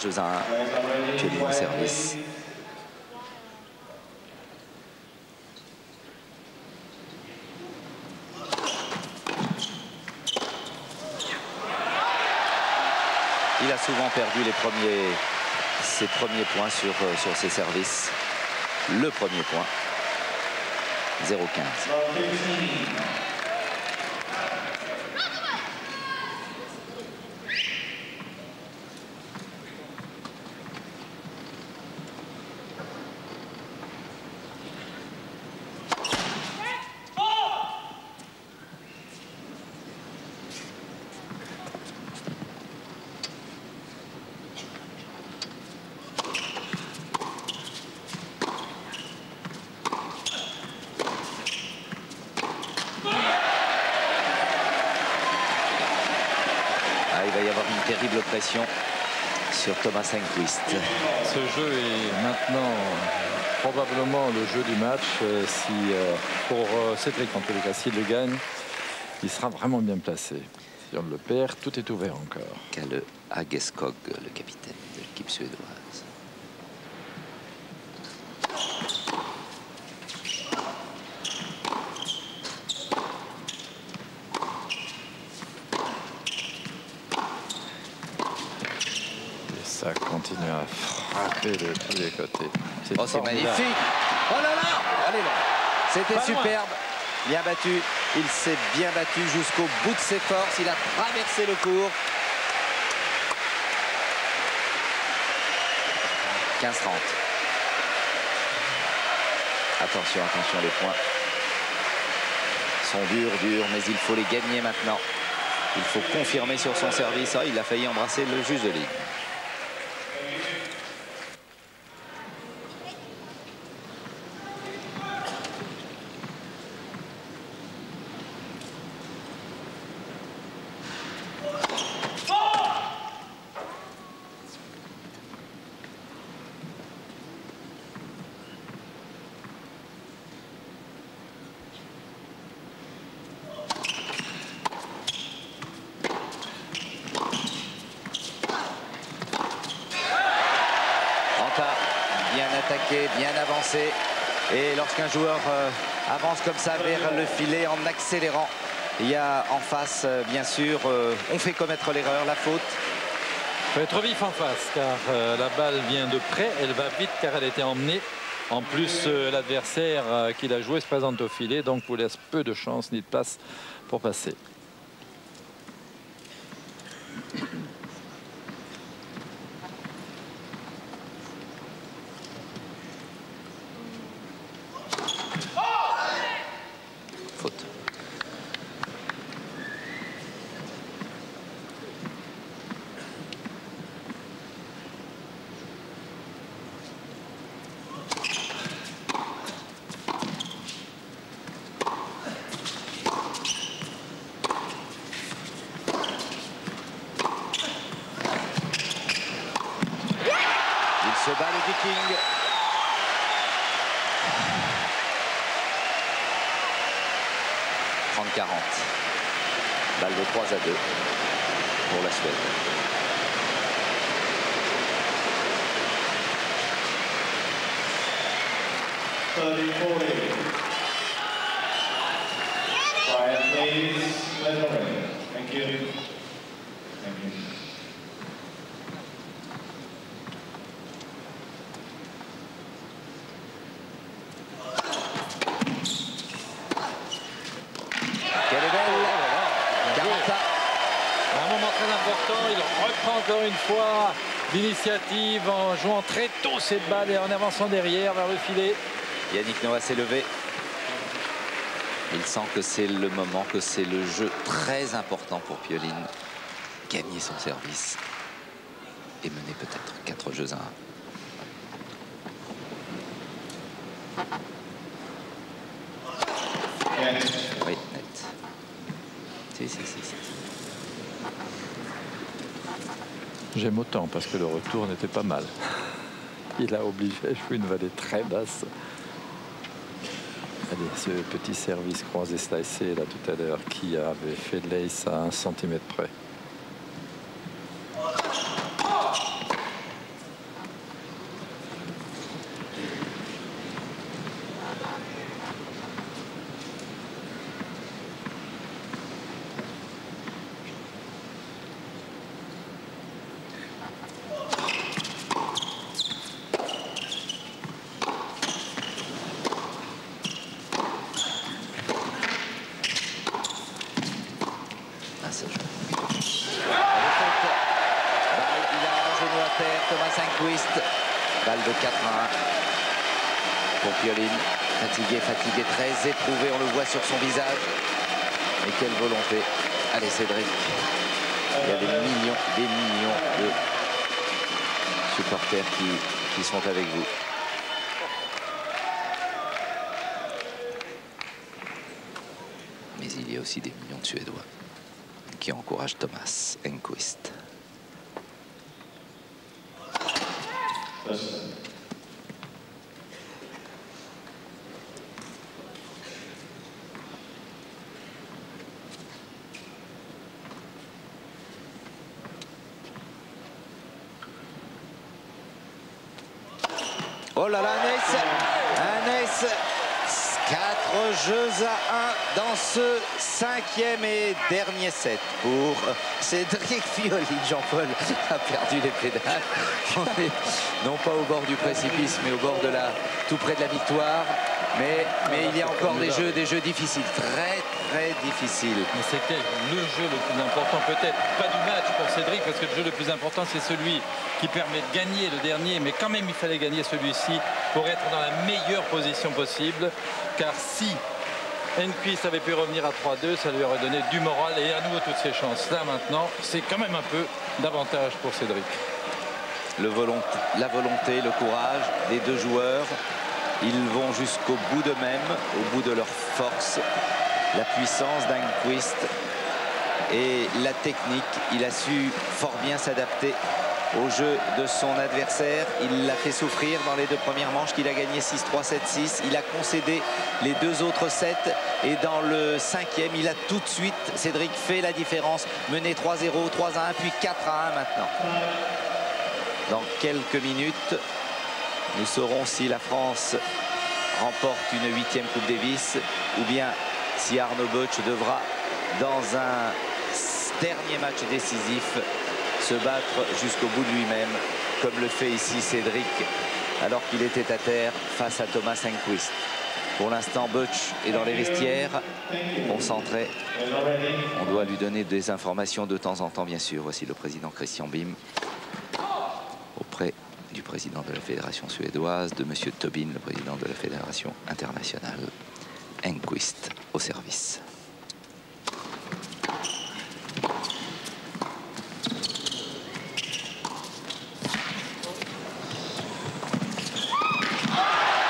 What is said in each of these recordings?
jeux à 1. Pioline au service. Il a souvent perdu ses premiers points sur ses services. Le premier point, 0-15. Il va y avoir une terrible pression sur Thomas Enquist. Ce jeu est maintenant probablement le jeu du match. Pour Cédric, en tous les cas, s'il le gagne, il sera vraiment bien placé. Si on le perd, tout est ouvert encore. Kalle Ageskog, le capitaine de l'équipe suédoise. Ça continue à frapper de tous les côtés. C'est magnifique. Oh là là, allez là. C'était superbe. Bien battu. Il s'est bien battu jusqu'au bout de ses forces. Il a traversé le court. 15-30. Attention, attention, les points sont durs, mais il faut les gagner maintenant. Il faut confirmer sur son service. Ah, il a failli embrasser le juge de ligne. Bien attaqué, bien avancé. Et lorsqu'un joueur avance comme ça vers le filet en accélérant, il y a en face, bien sûr, on fait commettre l'erreur, la faute. Il faut être vif en face, car la balle vient de près, elle va vite car elle était emmenée. En plus, l'adversaire qui l'a joué se présente au filet, donc vous laisse peu de chance ni de place pour passer. Se bat le Viking. « 30-40. Balle de 3-2 pour la Suède. Thank you. Il reprend encore une fois l'initiative en jouant très tôt cette balle et en avançant derrière vers le filet. Yannick Noah s'est levé. Il sent que c'est le moment, que c'est le jeu très important pour Pioline. Gagner son service et mener peut-être 4 jeux à 1. Oui, net. Si. J'aime autant parce que le retour n'était pas mal. Il a obligé à jouer une volée très basse. Allez, ce petit service croisé slicé là tout à l'heure qui avait fait de l'ace à 1 cm près. l'adversaire, Thomas Enquist. Balle de 4-1 pour Pioline. Fatigué, très éprouvé, on le voit sur son visage. Mais quelle volonté. Allez Cédric. Il y a des millions de supporters qui sont avec vous. Mais il y a aussi des millions de Suédois qui encouragent Thomas Enquist. Oh là là, un ace, 4 jeux à 1 dans ce 5e et dernier set pour Cédric Pioline. Jean-Paul a perdu les pédales. On est non pas au bord du précipice, mais au bord de tout près de la victoire. Mais il y a encore des jeux difficiles, très difficiles. Mais c'était le jeu le plus important, peut-être pas du match pour Cédric, parce que le jeu le plus important, c'est celui qui permet de gagner le dernier. Mais quand même, il fallait gagner celui-ci pour être dans la meilleure position possible. Car si Enquist avait pu revenir à 3-2, ça lui aurait donné du moral et à nouveau toutes ses chances. Là, maintenant, c'est quand même un peu d'avantage pour Cédric. La volonté, le courage des deux joueurs. Ils vont jusqu'au bout d'eux-mêmes, au bout de leur force, la puissance d'Enquist et la technique. Il a su fort bien s'adapter au jeu de son adversaire. Il l'a fait souffrir dans les 2 premières manches qu'il a gagné 6-3, 7-6. Il a concédé les 2 autres sets et dans le 5e, il a tout de suite, Cédric, fait la différence. Mené 3-0, 3-1, puis 4-1 maintenant. Dans quelques minutes, nous saurons si la France remporte une 8e Coupe Davis ou bien si Arnaud Boetsch devra, dans un dernier match décisif, se battre jusqu'au bout de lui-même, comme le fait ici Cédric, alors qu'il était à terre face à Thomas Enquist. Pour l'instant, Boetsch est dans les vestiaires, concentré. On doit lui donner des informations de temps en temps, bien sûr. Voici le président Christian Bim auprès du président de la fédération suédoise, de monsieur Tobin, le président de la fédération internationale. Enquist au service.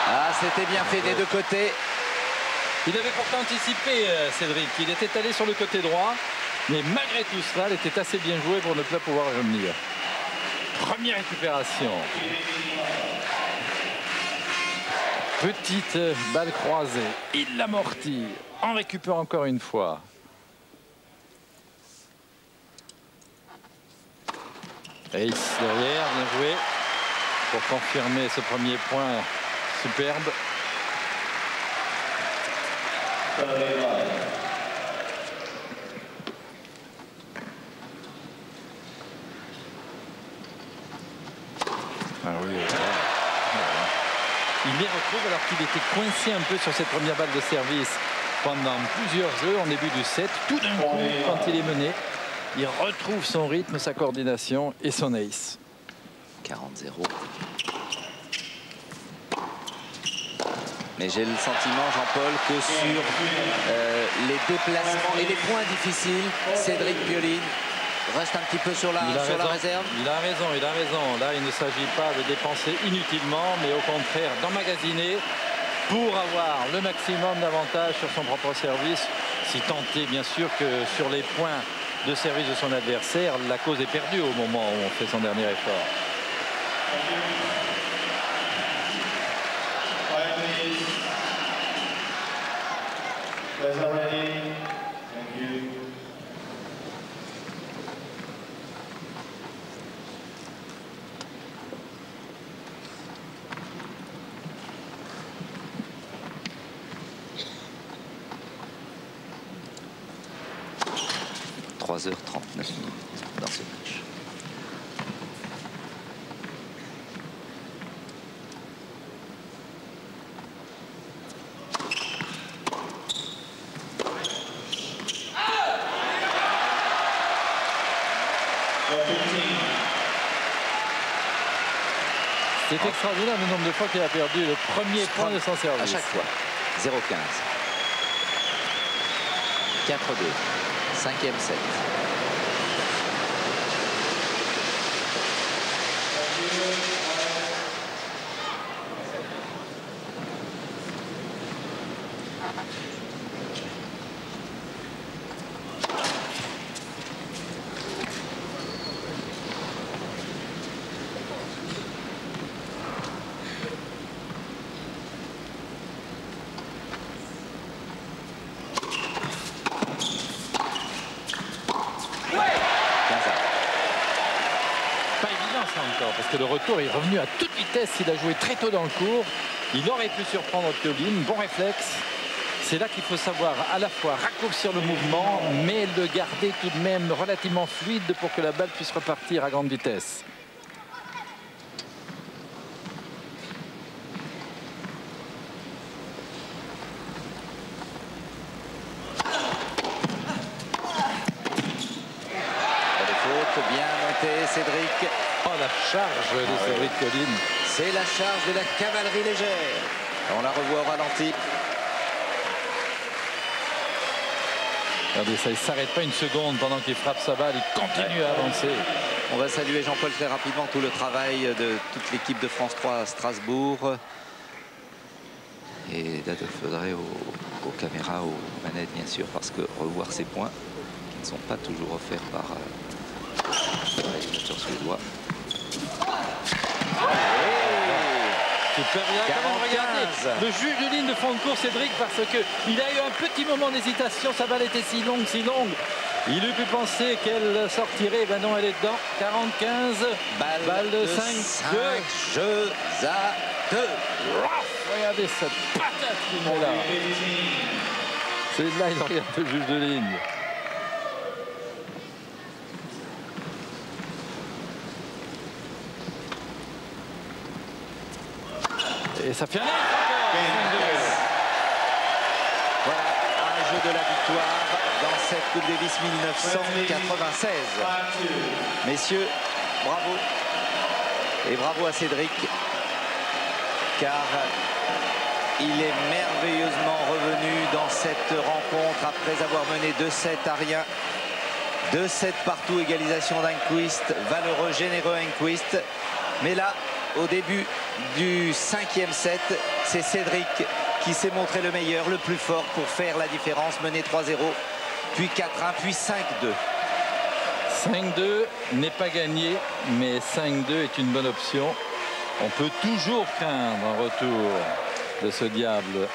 Ah, c'était bien fait des deux côtés. Il avait pourtant anticipé, Cédric. Il était allé sur le côté droit, mais malgré tout cela, il était assez bien joué pour ne pas pouvoir revenir. Première récupération. Petite balle croisée. Il l'amortit. En récupère encore une fois. Ace derrière, bien joué. Pour confirmer ce premier point superbe. Ah oui, il les retrouve alors qu'il était coincé un peu sur cette première balle de service pendant plusieurs jeux en début du set. Tout d'un coup, quand il est mené, il retrouve son rythme, sa coordination et son ace. 40-0. Mais j'ai le sentiment, Jean-Paul, que sur les déplacements et les points difficiles, Cédric Pioline reste un petit peu sur la réserve. Il a raison. Là, il ne s'agit pas de dépenser inutilement, mais au contraire d'emmagasiner pour avoir le maximum d'avantages sur son propre service. Si tant est, bien sûr, que sur les points de service de son adversaire, la cause est perdue au moment où on fait son dernier effort. – 3h39 dans ce match. C'est extraordinaire le nombre de fois qu'il a perdu le premier point de son service. À chaque fois. 0-15. 4-2. 5e set. Encore, parce que le retour est revenu à toute vitesse. Il a joué très tôt dans le cours. Il aurait pu surprendre Pioline. Bon réflexe. C'est là qu'il faut savoir à la fois raccourcir le mouvement, mais le garder tout de même relativement fluide pour que la balle puisse repartir à grande vitesse. Bien monté, Cédric. Oh, la charge de Cédric Collin. C'est la charge de la cavalerie légère. On la revoit au ralenti. Regardez ça, il ne s'arrête pas une seconde pendant qu'il frappe sa balle. Il continue à avancer. On va saluer Jean-Paul très rapidement, tout le travail de toute l'équipe de France 3 à Strasbourg. Et d'Adolphe Audrey aux caméras, aux manettes bien sûr, parce que revoir ces points qui ne sont pas toujours offerts par le réalisateur suédois. Super bien, regardez le juge de ligne de fond de course, Cédric, parce qu'il a eu un petit moment d'hésitation. Sa balle était si longue, si longue. Il eût pu penser qu'elle sortirait. Ben non, elle est dedans. 40-15. Balle de 5-2. Jeux à 2. Regardez cette patate qu'il met là. C'est là, il regarde le juge de ligne. Et ça fait un voilà, un jeu de la victoire dans cette Coupe Davis 1996. Messieurs, bravo. Et bravo à Cédric, car il est merveilleusement revenu dans cette rencontre après avoir mené 2-7 à rien. 2-7 partout, égalisation d'Enquist, valeureux, généreux Enquist. Mais là, au début du 5e set, c'est Cédric qui s'est montré le meilleur, le plus fort pour faire la différence, mener 3-0, puis 4-1, puis 5-2. 5-2 n'est pas gagné, mais 5-2 est une bonne option. On peut toujours craindre un retour de ce diable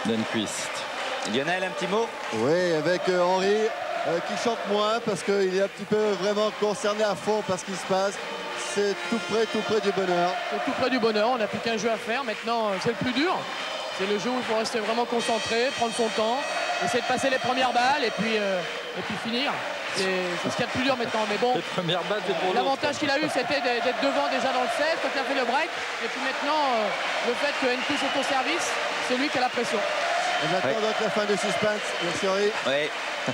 d'Enquist. Lionel, un petit mot? Oui, avec Henri qui chante moins parce qu'il est un petit peu vraiment concerné à fond par ce qui se passe. C'est tout près du bonheur. C'est tout près du bonheur, on n'a plus qu'un jeu à faire. Maintenant, c'est le plus dur. C'est le jeu où il faut rester vraiment concentré, prendre son temps, essayer de passer les premières balles et puis finir. C'est ce qu'il y a de plus dur maintenant. Mais bon, les premières balles, c'est pour l'avantage qu'il a eu, c'était d'être devant déjà dans le set quand il a fait le break. Et puis maintenant, le fait que Enquist est au service, c'est lui qui a la pression. Et maintenant, donc, la fin du suspense. Merci Henri. Oui,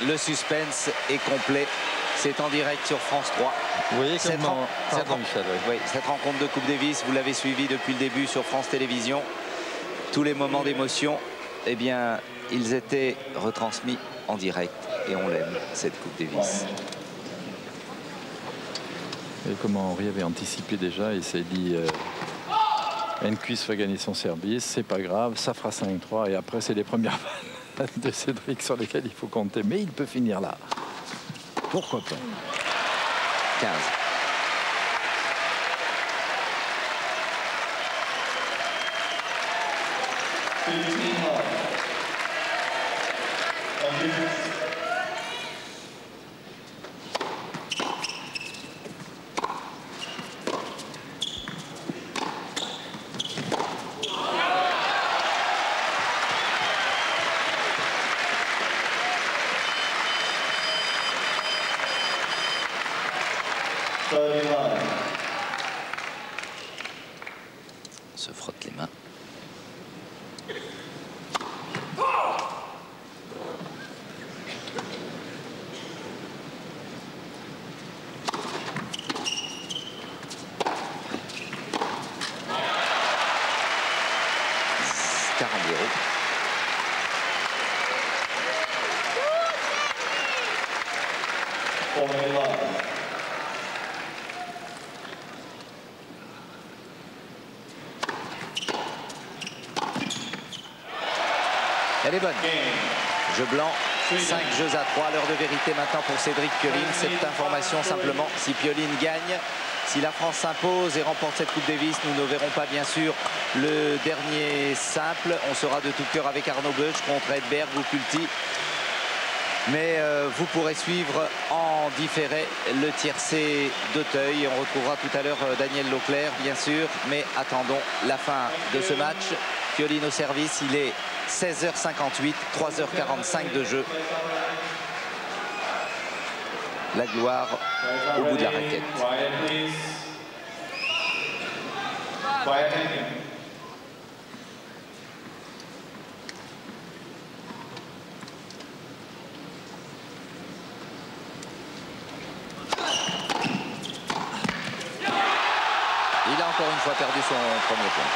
le suspense est complet. C'est en direct sur France 3. Vous voyez cette rencontre de Coupe Davis, vous l'avez suivi depuis le début sur France Télévisions. Tous les moments d'émotion, eh bien, ils étaient retransmis en direct et on l'aime, cette Coupe Davis. Et comment Henri avait anticipé déjà, il s'est dit Enquist va gagner son service, c'est pas grave, ça fera 5-3 et après c'est les premières balles de Cédric sur lesquelles il faut compter. Mais il peut finir là. Pourquoi pas? 15. Se frotte les mains. 40-0. Elle est bonne. Jeu blanc, 5 jeux à 3. L'heure de vérité maintenant pour Cédric Pioline. Cette information simplement, si Pioline gagne, si la France s'impose et remporte cette Coupe Davis, nous ne verrons pas bien sûr le dernier simple. On sera de tout cœur avec Arnaud Beuch contre Edberg ou Kulti. Mais vous pourrez suivre en différé le tiercé d'Auteuil. On retrouvera tout à l'heure Daniel Leclerc, bien sûr. Mais attendons la fin de ce match. Pioline au service, il est 16h58, 3h45 de jeu. La gloire au bout de la raquette. Il a encore une fois perdu son premier point.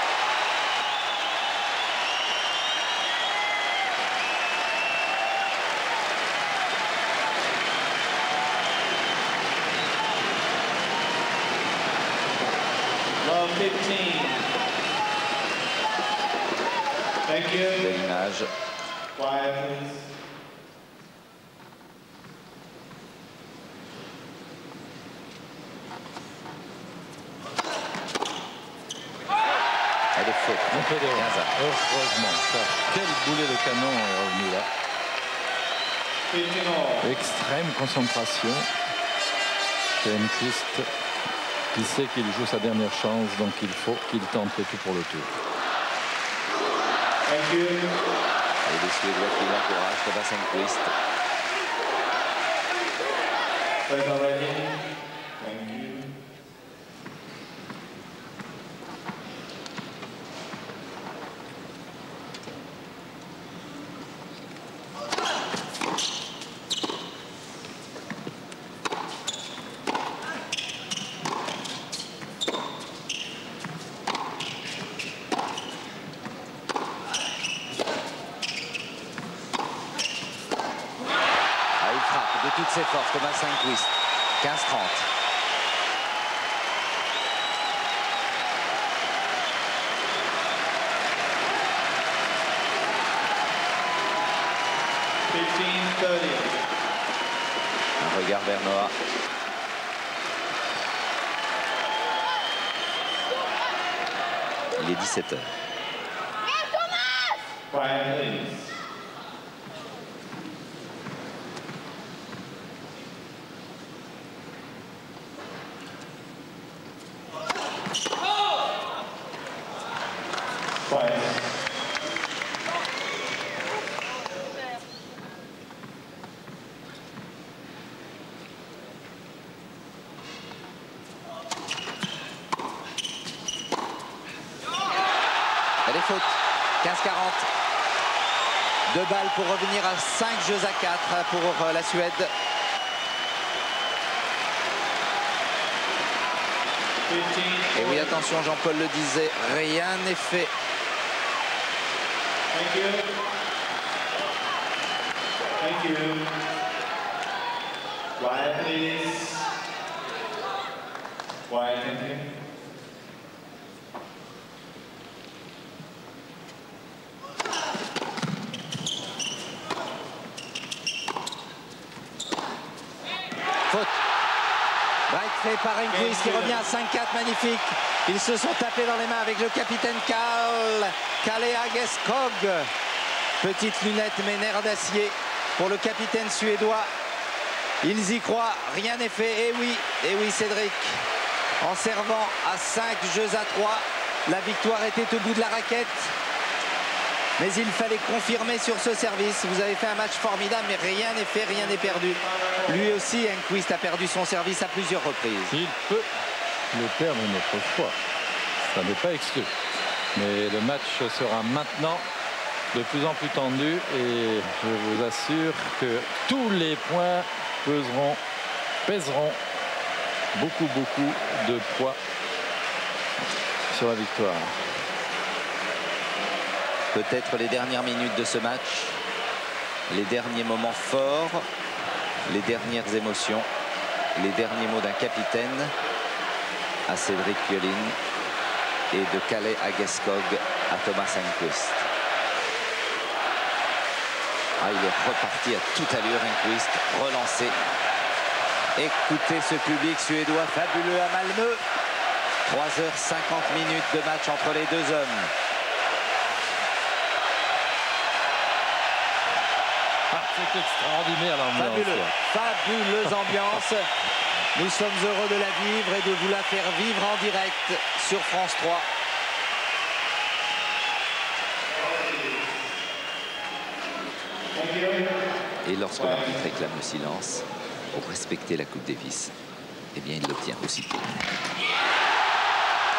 Belle image. Elle est faute. On fait des heureusement. Quel boulet de canon est revenu là. Extrême concentration. Enquist qui sait qu'il joue sa dernière chance, donc il faut qu'il tente le tout pour le tout. Et les Suédois qui l'encouragent, Thomas Enquist. De toutes ses forces, Thomas Enquist. 15-30. Un regard vers Noah. Il est 17h. Elle est faute. 15-40. 2 balles pour revenir à 5 jeux à 4 pour la Suède. Et oui, attention, Jean-Paul le disait, rien n'est fait. Thank you. Wyatt, please. Wyatt, thank you. Faute. Break fait par Enquist qui revient à 5-4, magnifique. Ils se sont tapés dans les mains avec le capitaine Kaleageskog. Petite lunette mais nerf d'acier pour le capitaine suédois. Ils y croient, rien n'est fait. Et oui, Cédric, en servant à 5 jeux à 3, la victoire était au bout de la raquette. Mais il fallait confirmer sur ce service. Vous avez fait un match formidable, mais rien n'est fait, rien n'est perdu. Lui aussi, Enquist a perdu son service à plusieurs reprises. Il peut le perdre une autre fois. Ça n'est pas exclu. Mais le match sera maintenant de plus en plus tendu. Et je vous assure que tous les points pèseront beaucoup de poids sur la victoire. Peut-être les dernières minutes de ce match, les derniers moments forts, les dernières émotions, les derniers mots d'un capitaine à Cédric Pioline et de Kalle Ageskog à Thomas Enqvist. Ah, il est reparti à toute allure, Enqvist, relancé. Écoutez ce public suédois fabuleux à Malmö. 3h50 minutes de match entre les deux hommes. Ah, c'est extraordinaire l'ambiance. Fabuleuse ambiance. Nous sommes heureux de la vivre et de vous la faire vivre en direct sur France 3. Et lorsque l'arbitre réclame le silence pour respecter la Coupe Davis, eh bien il l'obtient aussitôt.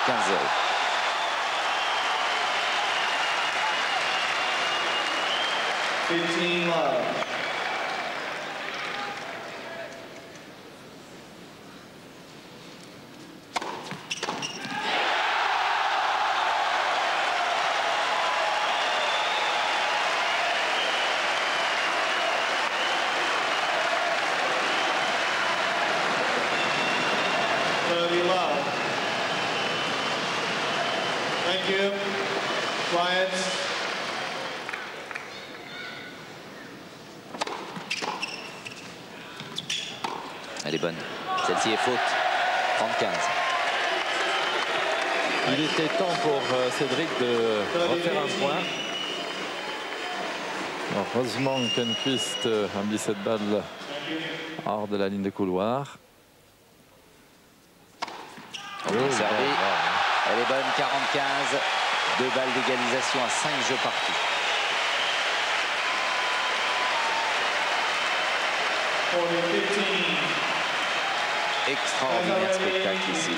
15-0. Thank you. Quiet. Elle est bonne. Celle-ci est faute. 30-15. Il était temps pour Cédric de refaire un point. Heureusement qu'Enqvist a mis cette balle hors de la ligne de couloir. Bien servi. Elle est bonne, 40-15. 2 balles d'égalisation à 5 jeux partout. Extraordinaire spectacle ici.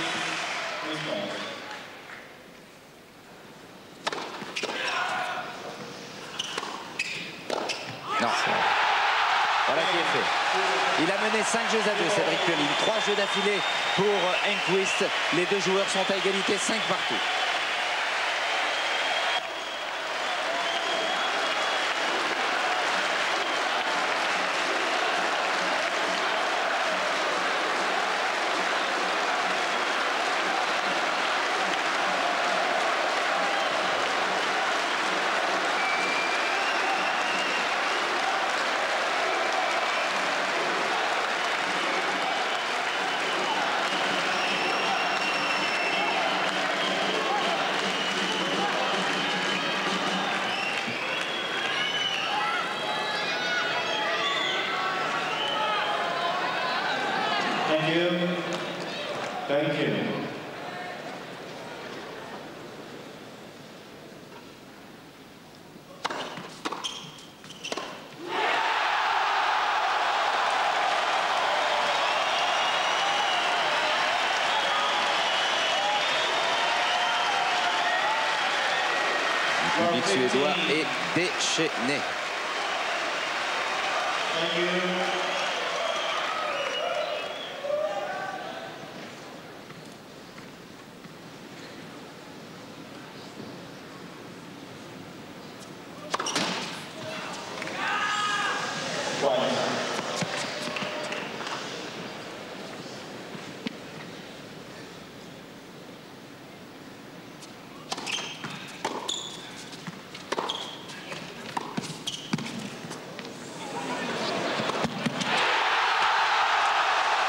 Non. Voilà qui est fait. Il a mené 5 jeux à 2, Cédric Pioline. 3 jeux d'affilée pour Enqvist. Les deux joueurs sont à égalité, 5 partout. Thank you. Thank you. Le public suédois est déchaîné. Thank you.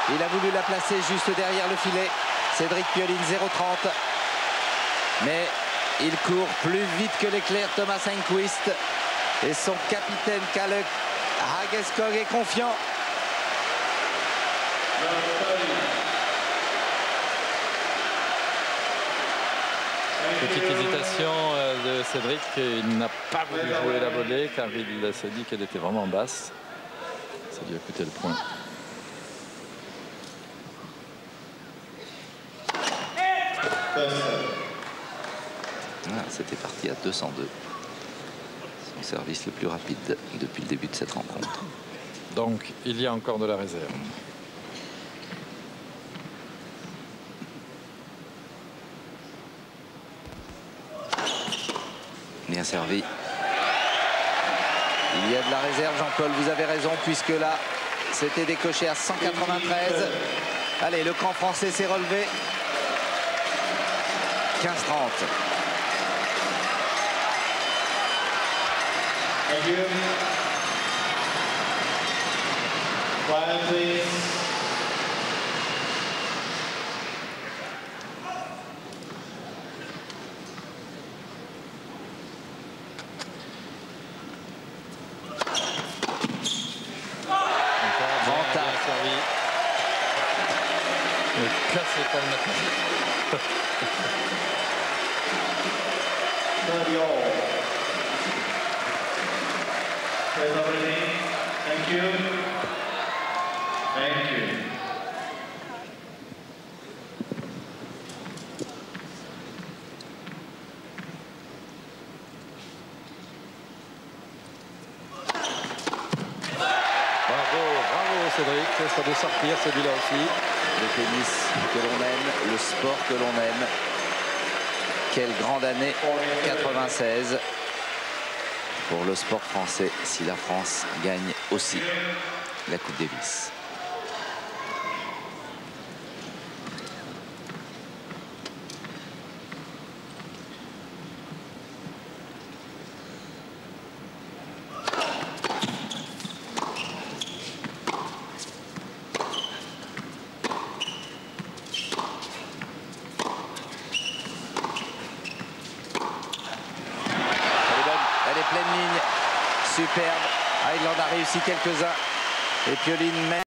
Il a voulu la placer juste derrière le filet. Cédric Pioline, 0,30. Mais il court plus vite que l'éclair, Thomas Enqvist. Et son capitaine, Kalle Ageskog, est confiant. Petite hésitation de Cédric. Il n'a pas voulu jouer la volée car il s'est dit qu'elle était vraiment basse. Ça lui a coûté le point. C'était parti à 202. Son service le plus rapide depuis le début de cette rencontre. Donc il y a encore de la réserve. Bien servi. Il y a de la réserve, Jean-Paul, vous avez raison, puisque là, c'était décoché à 193. Allez, le camp français s'est relevé. 15-30. Thank you. Quiet, please. Cassé par le matin. 30 all. There's everything. Thank you. Thank you. Bravo Cédric, ça doit sortir celui-là aussi. Le tennis que l'on aime, le sport que l'on aime. Quelle grande année 96 pour le sport français si la France gagne aussi la Coupe Davis. Pleine ligne, superbe. Highland a réussi quelques-uns et Pioline met